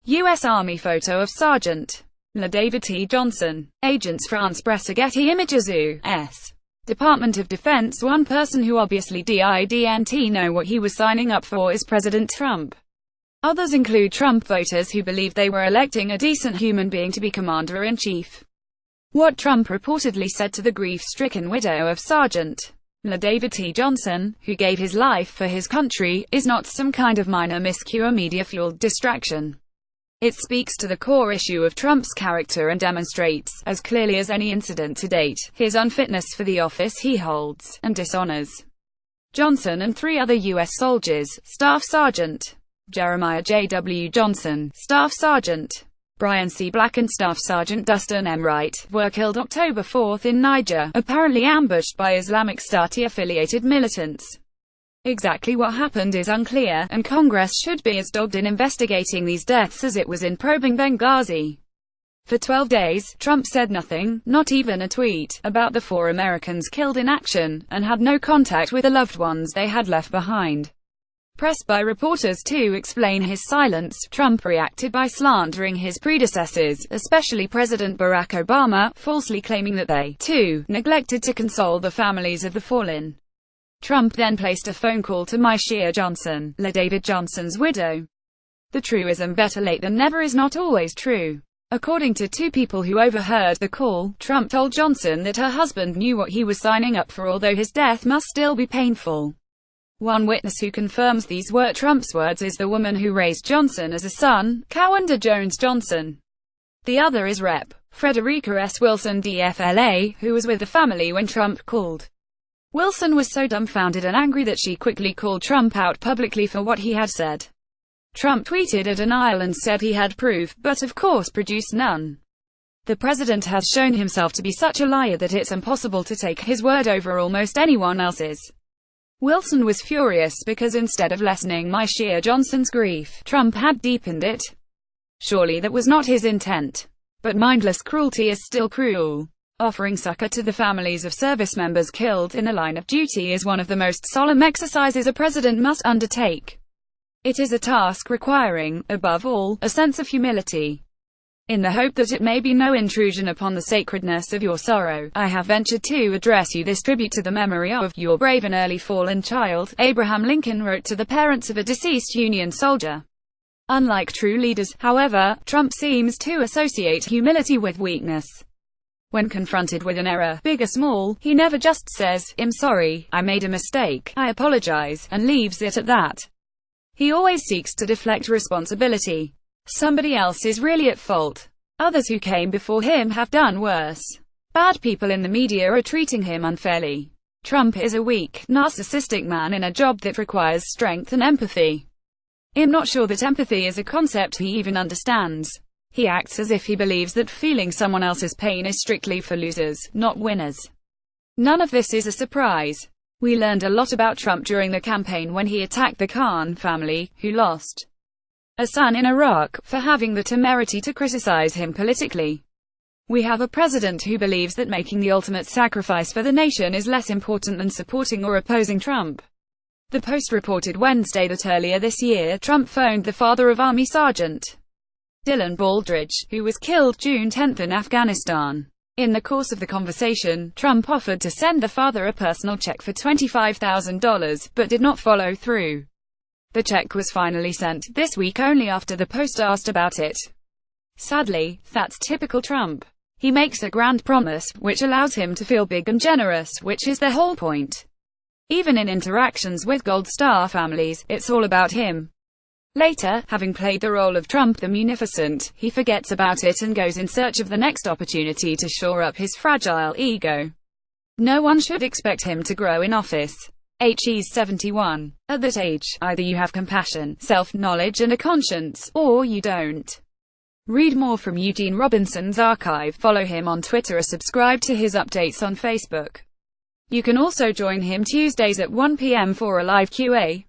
U.S. Army photo of Sergeant David T. Johnson. Agents France Press. Getty Images. U.S. Department of Defense. One person who obviously didn't know what he was signing up for is President Trump. Others include Trump voters who believe they were electing a decent human being to be commander-in-chief. What Trump reportedly said to the grief-stricken widow of Sergeant David T. Johnson, who gave his life for his country, is not some kind of minor miscue or media-fueled distraction. It speaks to the core issue of Trump's character and demonstrates, as clearly as any incident to date, his unfitness for the office he holds, and dishonors Johnson and 3 other U.S. soldiers: Staff Sergeant Jeremiah J. W. Johnson, Staff Sergeant Brian C. Black and Staff Sergeant Dustin M. Wright, were killed October 4 in Niger, apparently ambushed by Islamic State-affiliated militants. Exactly what happened is unclear, and Congress should be as dogged in investigating these deaths as it was in probing Benghazi. For 12 days, Trump said nothing, not even a tweet, about the 4 Americans killed in action, and had no contact with the loved ones they had left behind. Pressed by reporters to explain his silence, Trump reacted by slandering his predecessors, especially President Barack Obama, falsely claiming that they, too, neglected to console the families of the fallen. Trump then placed a phone call to Myshia Johnson, David Johnson's widow. The truism "better late than never" is not always true. According to 2 people who overheard the call, Trump told Johnson that her husband knew what he was signing up for, although his death must still be painful. One witness who confirms these were Trump's words is the woman who raised Johnson as a son, Kawanda Jones Johnson. The other is Rep. Frederica S. Wilson DFLA, who was with the family when Trump called. Wilson was so dumbfounded and angry that she quickly called Trump out publicly for what he had said. Trump tweeted a denial and said he had proof, but of course produced none. The president has shown himself to be such a liar that it's impossible to take his word over almost anyone else's. Wilson was furious because instead of lessening Myshia Johnson's grief, Trump had deepened it. Surely that was not his intent. But mindless cruelty is still cruel. Offering succor to the families of service members killed in the line of duty is one of the most solemn exercises a president must undertake. It is a task requiring, above all, a sense of humility. In the hope that it may be no intrusion upon the sacredness of your sorrow, I have ventured to address you this tribute to the memory of your brave and early fallen child, Abraham Lincoln wrote to the parents of a deceased Union soldier. Unlike true leaders, however, Trump seems to associate humility with weakness. When confronted with an error, big or small, he never just says, "I'm sorry, I made a mistake, I apologize," and leaves it at that. He always seeks to deflect responsibility. Somebody else is really at fault. Others who came before him have done worse. Bad people in the media are treating him unfairly. Trump is a weak, narcissistic man in a job that requires strength and empathy. I'm not sure that empathy is a concept he even understands. He acts as if he believes that feeling someone else's pain is strictly for losers, not winners. None of this is a surprise. We learned a lot about Trump during the campaign when he attacked the Khan family, who lost a son in Iraq, for having the temerity to criticize him politically. We have a president who believes that making the ultimate sacrifice for the nation is less important than supporting or opposing Trump. The Post reported Wednesday that earlier this year Trump phoned the father of Army Sergeant Dylan Baldridge, who was killed June 10 in Afghanistan. In the course of the conversation, Trump offered to send the father a personal check for $25,000, but did not follow through. The check was finally sent this week only after the Post asked about it. Sadly, that's typical Trump. He makes a grand promise, which allows him to feel big and generous, which is the whole point. Even in interactions with Gold Star families, it's all about him. Later, having played the role of Trump the Munificent, he forgets about it and goes in search of the next opportunity to shore up his fragile ego. No one should expect him to grow in office. He's 71. At that age, either you have compassion, self-knowledge and a conscience, or you don't. Read more from Eugene Robinson's archive, follow him on Twitter or subscribe to his updates on Facebook. You can also join him Tuesdays at 1 p.m. for a live Q&A.